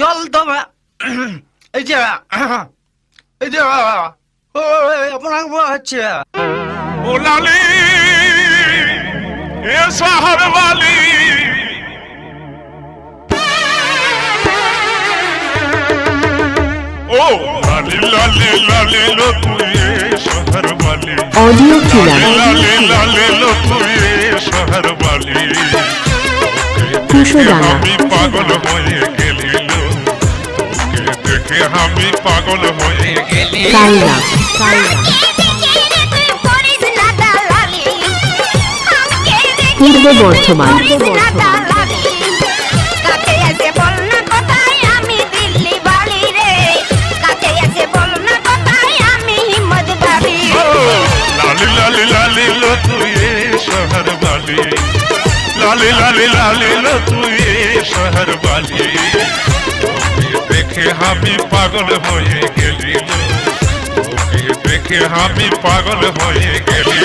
চল তবে এই যে আপনাকে হচ্ছে ও লালি এ শহর वाली ओ लाली लाली लाली लो तू ये शहर वाली ऑडियो किलर लाली लाली लो तू ये शहर वाली খুশোদানা আমি পাগল হয়ে গেলি লো তোকে দেখে আমি পাগল হয়ে গেলি কালনা কালনা পূর্ব বর্ধমান लाली लाली लाली लो तू ये शहर वाली लाली लाली लाली लो तू ये शहर वाली देखे हामी पागल होए गेली তোকে দেখে আমি পাগল হয়ে গেলি